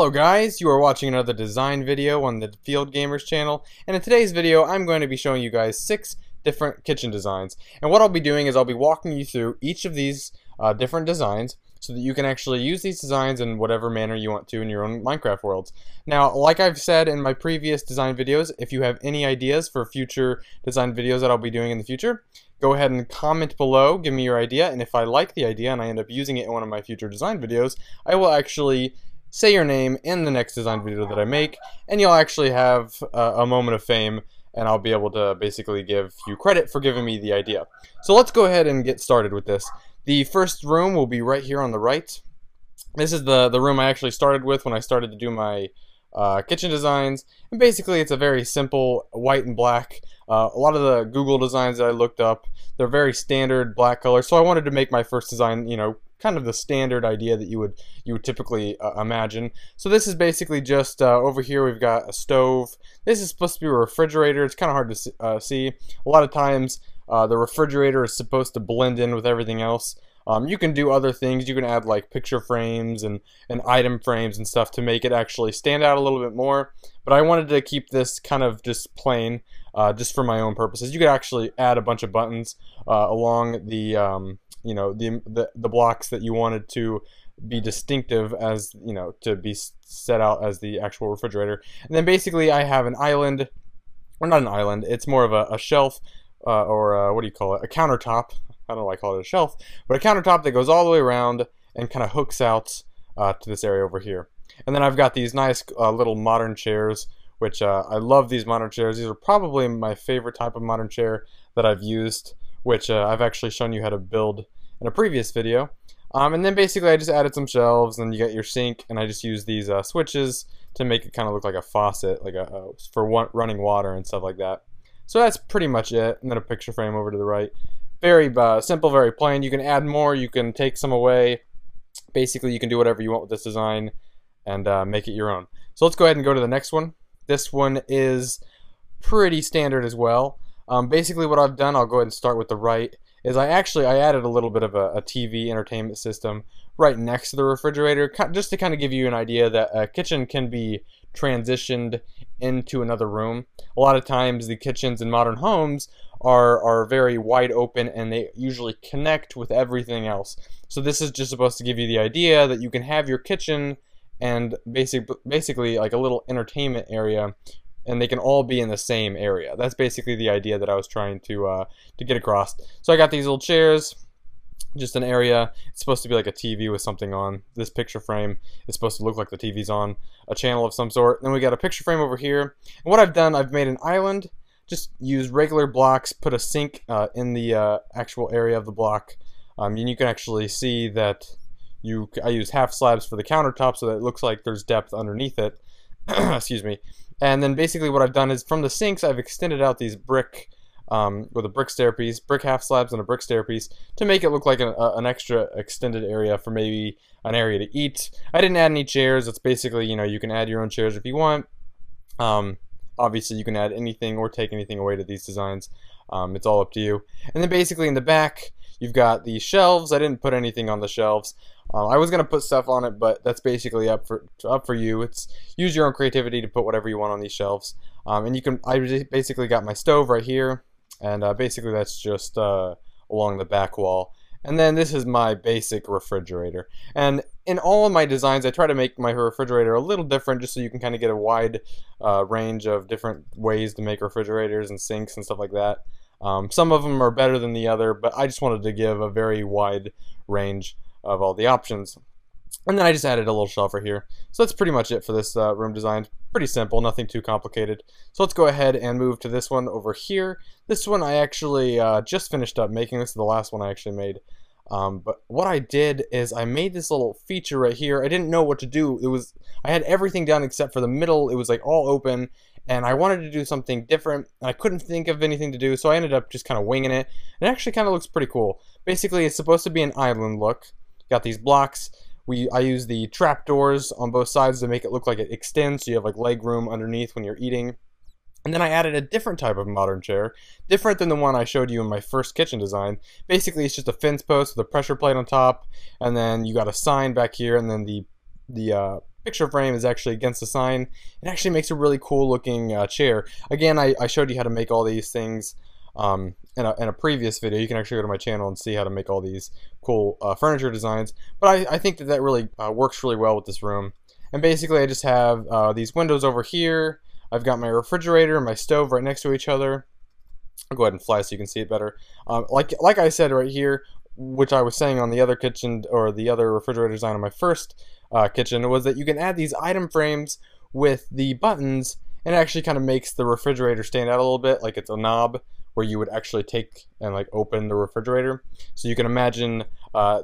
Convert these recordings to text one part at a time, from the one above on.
Hello guys, you are watching another design video on the Field Gamers channel, and in today's video I'm going to be showing you guys 6 different kitchen designs. And what I'll be doing is I'll be walking you through each of these different designs so that you can actually use these designs in whatever manner you want to in your own Minecraft worlds. Now, like I've said in my previous design videos, if you have any ideas for future design videos that I'll be doing in the future, go ahead and comment below, give me your idea, and if I like the idea and I end up using it in one of my future design videos, I will actually say your name in the next design video that I make, and you'll actually have a moment of fame, and I'll be able to basically give you credit for giving me the idea. So let's go ahead and get started with this. The first room will be right here on the right. This is the room I actually started with when I started to do my kitchen designs, and basically it's a very simple white and black. A lot of the Google designs that I looked up, they're very standard black color, so I wanted to make my first design, you know, kind of the standard idea that you would typically imagine. So this is basically just over here we've got a stove. This is supposed to be a refrigerator. It's kind of hard to see. A lot of times the refrigerator is supposed to blend in with everything else. You can do other things. You can add like picture frames and item frames and stuff to make it actually stand out a little bit more. But I wanted to keep this kind of just plain, just for my own purposes. You could actually add a bunch of buttons along the you know, the blocks that you wanted to be distinctive, as you know, to be set out as the actual refrigerator. And then basically I have an island, or not an island, it's more of a shelf, or what do you call it, a countertop. I don't know why I call it a shelf, but a countertop that goes all the way around and kind of hooks out to this area over here. And then I've got these nice little modern chairs, which I love these modern chairs. These are probably my favorite type of modern chair that I've used, which I've actually shown you how to build in a previous video. And then basically I just added some shelves, and you got your sink, and I just used these switches to make it kind of look like a faucet, like for running water and stuff like that. So that's pretty much it. And then a picture frame over to the right. Very simple, very plain. You can add more, you can take some away. Basically you can do whatever you want with this design and make it your own. So let's go ahead and go to the next one. This one is pretty standard as well. Basically what I've done, I'll go ahead and start with the right, is I added a little bit of a TV entertainment system right next to the refrigerator, just to kind of give you an idea that a kitchen can be transitioned into another room. A lot of times the kitchens in modern homes are very wide open, and they usually connect with everything else. So this is just supposed to give you the idea that you can have your kitchen and basically like a little entertainment area, and they can all be in the same area. That's basically the idea that I was trying to get across. So I got these little chairs, just an area. It's supposed to be like a TV with something on. This picture frame is supposed to look like the TV's on a channel of some sort. Then we got a picture frame over here. And what I've done, I've made an island, just use regular blocks, put a sink in the actual area of the block. And you can actually see that I use half slabs for the countertop so that it looks like there's depth underneath it. Excuse me. And then basically what I've done is from the sinks I've extended out these brick with a brick stairpiece, brick half slabs and a brick stairpiece, to make it look like an extra extended area for maybe an area to eat. I didn't add any chairs. It's basically, you know, you can add your own chairs if you want. Obviously you can add anything or take anything away to these designs. It's all up to you. And then basically in the back you've got the shelves. I didn't put anything on the shelves. I was gonna put stuff on it, but that's basically up for you. It's use your own creativity to put whatever you want on these shelves. And you can. I basically got my stove right here, and basically that's just along the back wall. And then this is my basic refrigerator. And in all of my designs, I try to make my refrigerator a little different, just so you can kind of get a wide range of different ways to make refrigerators and sinks and stuff like that. Some of them are better than the other, but I just wanted to give a very wide range of all the options. And then I just added a little shelf right here. So that's pretty much it for this room design. Pretty simple, nothing too complicated. So let's go ahead and move to this one over here. This one I actually just finished up making. This is the last one I actually made. But what I did is I made this little feature right here. I didn't know what to do. I had everything done except for the middle. It was like all open, and I wanted to do something different, and I couldn't think of anything to do, so I ended up just kind of winging it. It actually kind of looks pretty cool. Basically, it's supposed to be an island look. Got these blocks. I use the trapdoors on both sides to make it look like it extends, so you have like leg room underneath when you're eating. And then I added a different type of modern chair, different than the one I showed you in my first kitchen design. Basically, it's just a fence post with a pressure plate on top, and then you got a sign back here, and then the picture frame is actually against the sign, it actually makes a really cool looking chair. Again, I showed you how to make all these things in a previous video. You can actually go to my channel and see how to make all these cool furniture designs. But I think that really works really well with this room. And basically I just have these windows over here. I've got my refrigerator and my stove right next to each other. I'll go ahead and fly so you can see it better. Like I said right here, which I was saying on the other kitchen or the other refrigerator design on my first kitchen, was that you can add these item frames with the buttons, and it actually kind of makes the refrigerator stand out a little bit, like it's a knob where you would actually take and like open the refrigerator. So you can imagine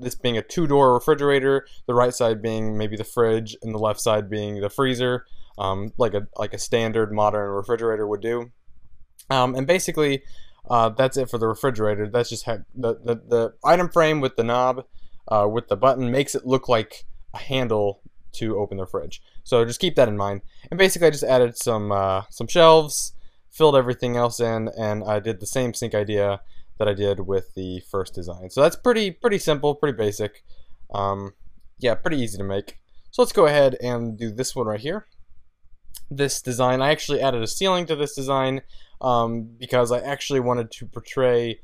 this being a two-door refrigerator, the right side being maybe the fridge and the left side being the freezer, like a standard modern refrigerator would do. And basically that's it for the refrigerator. That's just the item frame with the knob with the button makes it look like a handle to open the fridge. So just keep that in mind. And basically I just added some shelves, filled everything else in, and I did the same sink idea that I did with the first design. So that's pretty simple, pretty basic. Yeah, pretty easy to make. So let's go ahead and do this one right here. This design, I actually added a ceiling to this design because I actually wanted to portray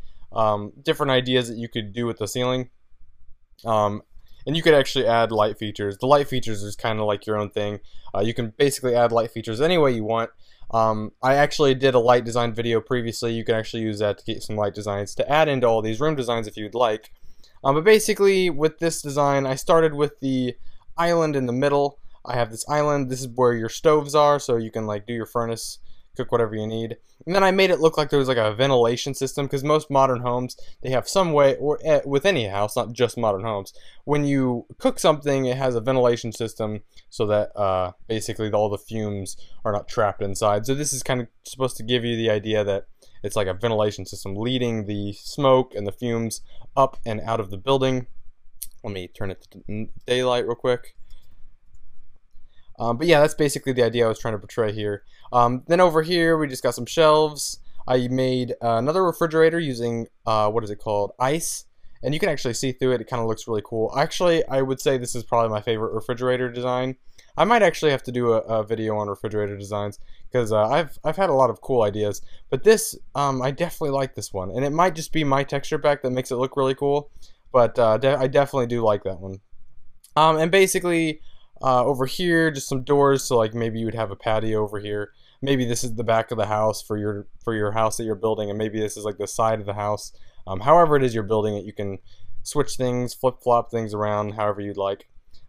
different ideas that you could do with the ceiling. And you could actually add light features. The light features is kind of like your own thing. You can basically add light features any way you want. I actually did a light design video previously. You can actually use that to get some light designs to add into all these room designs if you'd like. But basically with this design, I started with the island in the middle. I have this island. This is where your stoves are, so you can like do your furnace, cook whatever you need. And then I made it look like there was like a ventilation system, because most modern homes, they have some way, or with any house, not just modern homes, when you cook something, it has a ventilation system so that basically all the fumes are not trapped inside. So this is kind of supposed to give you the idea that it's like a ventilation system leading the smoke and the fumes up and out of the building. Let me turn it to daylight real quick. But yeah, that's basically the idea I was trying to portray here. Then over here, we just got some shelves. I made another refrigerator using, what is it called? Ice. And you can actually see through it. It kind of looks really cool. Actually, I would say this is probably my favorite refrigerator design. I might actually have to do a video on refrigerator designs, because I've had a lot of cool ideas. But this, I definitely like this one. And it might just be my texture pack that makes it look really cool. But I definitely do like that one. And basically, over here, just some doors, so like maybe you would have a patio over here. Maybe this is the back of the house for your house that you're building, and maybe this is like the side of the house. However it is you're building it, you can switch things, flip-flop things around however you'd like.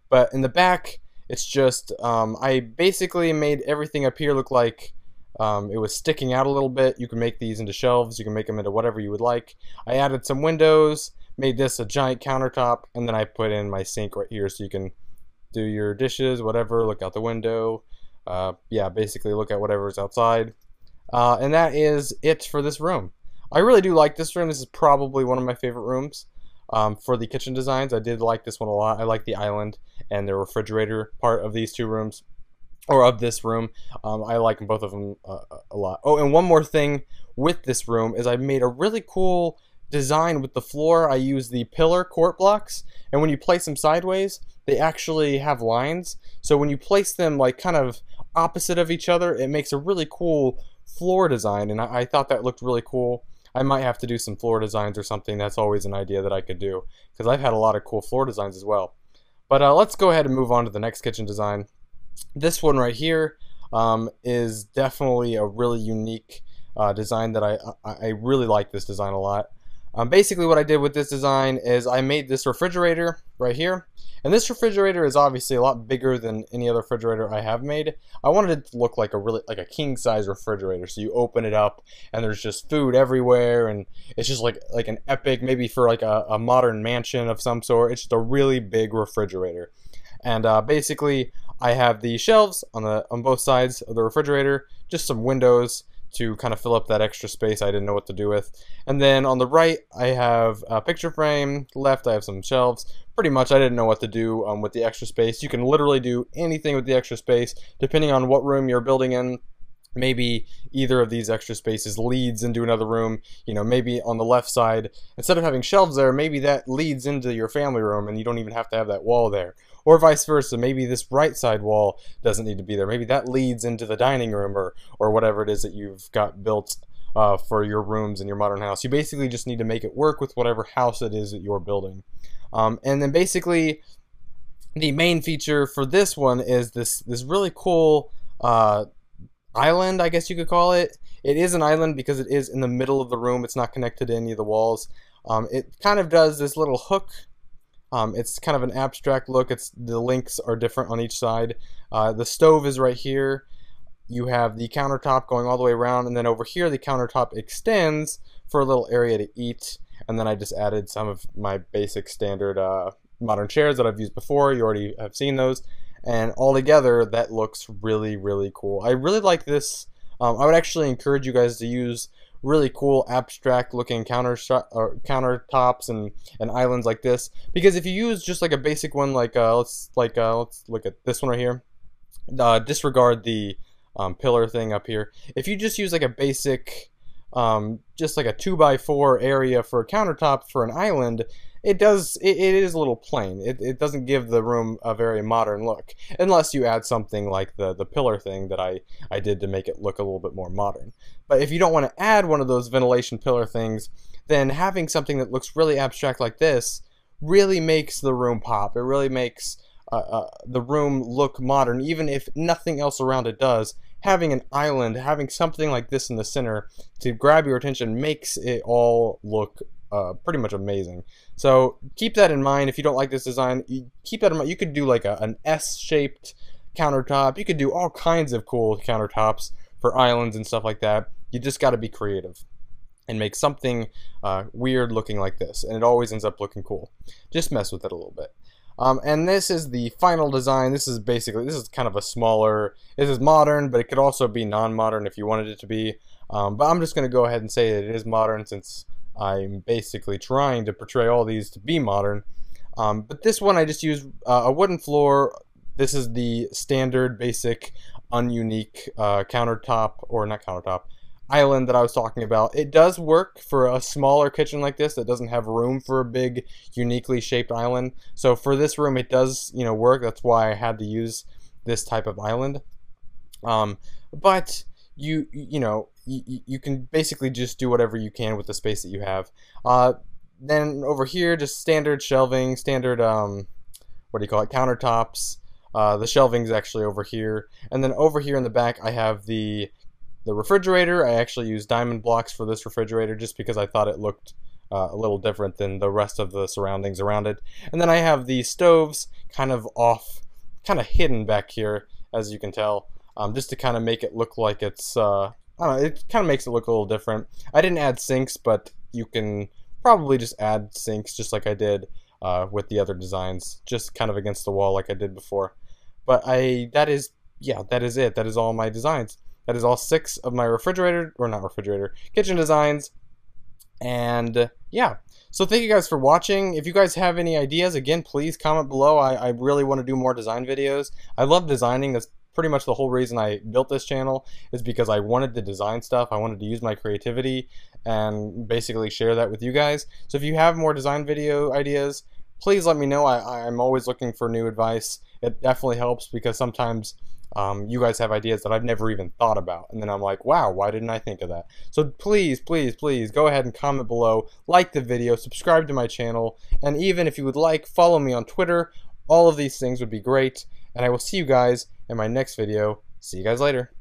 But in the back, it's just, I basically made everything up here look like it was sticking out a little bit. You can make these into shelves, you can make them into whatever you would like. I added some windows, made this a giant countertop, and then I put in my sink right here so you can do your dishes, whatever, look out the window. Yeah, basically look at whatever's outside. And that is it for this room. I really do like this room. This is probably one of my favorite rooms for the kitchen designs. I did like this one a lot. I like the island and the refrigerator part of these two rooms, or of this room. I like both of them a lot. Oh, and one more thing with this room is I made a really cool design with the floor. I use the pillar court blocks, and when you place them sideways, they actually have lines. So when you place them like kind of opposite of each other, it makes a really cool floor design, and I thought that looked really cool. I might have to do some floor designs or something. That's always an idea that I could do, because I've had a lot of cool floor designs as well. But let's go ahead and move on to the next kitchen design. This one right here is definitely a really unique design that I really like this design a lot. Basically what I did with this design is I made this refrigerator right here, and this refrigerator is obviously a lot bigger than any other refrigerator I have made. I wanted it to look like a king size refrigerator, so you open it up and there's just food everywhere, and it's just like an epic, maybe for like a modern mansion of some sort. It's just a really big refrigerator. And basically I have the shelves on both sides of the refrigerator, just some windows to kind of fill up that extra space I didn't know what to do with. And then on the right, I have a picture frame. Left, I have some shelves. Pretty much, I didn't know what to do with the extra space. You can literally do anything with the extra space, depending on what room you're building in. Maybe either of these extra spaces leads into another room. You know, maybe on the left side, instead of having shelves there, maybe that leads into your family room and you don't even have to have that wall there. Or vice versa, maybe this right side wall doesn't need to be there. Maybe that leads into the dining room or whatever it is that you've got built for your rooms in your modern house. You basically just need to make it work with whatever house it is that you're building. And then basically the main feature for this one is this really cool island, I guess you could call it. It is an island because it is in the middle of the room. It's not connected to any of the walls. It kind of does this little hook. It's kind of an abstract look. The links are different on each side. The stove is right here. You have the countertop going all the way around, and then over here the countertop extends for a little area to eat. And then I just added some of my basic standard modern chairs that I've used before. You already have seen those. And all together, that looks really, really cool. I really like this. I would actually encourage you guys to use really cool abstract looking countertops and islands like this, because if you use just like a basic one, like let's look at this one right here. Disregard the pillar thing up here. If you just use like a basic just like a 2x4 area for a countertop for an island, it is a little plain. It doesn't give the room a very modern look, unless you add something like the pillar thing that I did to make it look a little bit more modern. But if you don't want to add one of those ventilation pillar things, then having something that looks really abstract like this really makes the room pop. It really makes the room look modern, even if nothing else around it does. Having an island, having something like this in the center to grab your attention makes it all look pretty much amazing. So keep that in mind. If you don't like this design, keep that in mind. You could do like an S-shaped countertop. You could do all kinds of cool countertops for islands and stuff like that. You just got to be creative and make something weird looking like this, and it always ends up looking cool. Just mess with it a little bit. And this is the final design. This is kind of a smaller, this is modern, but it could also be non-modern if you wanted it to be. But I'm just going to go ahead and say that it is modern, since I'm basically trying to portray all these to be modern. But this one I just used a wooden floor. This is the standard, basic, ununique island that I was talking about. It does work for a smaller kitchen like this that doesn't have room for a big, uniquely shaped island. So for this room, it does, work. That's why I had to use this type of island. But you can basically just do whatever you can with the space that you have. Then over here, just standard shelving, standard countertops. The shelving's actually over here, and then over here in the back I have the refrigerator. I actually used diamond blocks for this refrigerator just because I thought it looked a little different than the rest of the surroundings around it. And then I have the stoves kind of hidden back here, as you can tell, just to kind of make it look like it's, I don't know, it kind of makes it look a little different. I didn't add sinks, but you can probably just add sinks just like I did with the other designs, just kind of against the wall like I did before. But that is it. That is all my designs. That is all 6 of my kitchen designs. And yeah, so thank you guys for watching. If you guys have any ideas, again, please comment below. I really want to do more design videos. I love designing. That's pretty much the whole reason I built this channel, is because I wanted to design stuff. I wanted to use my creativity and basically share that with you guys. So if you have more design video ideas, please let me know. I'm always looking for new advice. It definitely helps, because sometimes you guys have ideas that I've never even thought about, and then I'm like, wow, why didn't I think of that? So please, please, please go ahead and comment below, like the video, subscribe to my channel, and even if you would like, follow me on Twitter. All of these things would be great, and I will see you guys in my next video. See you guys later.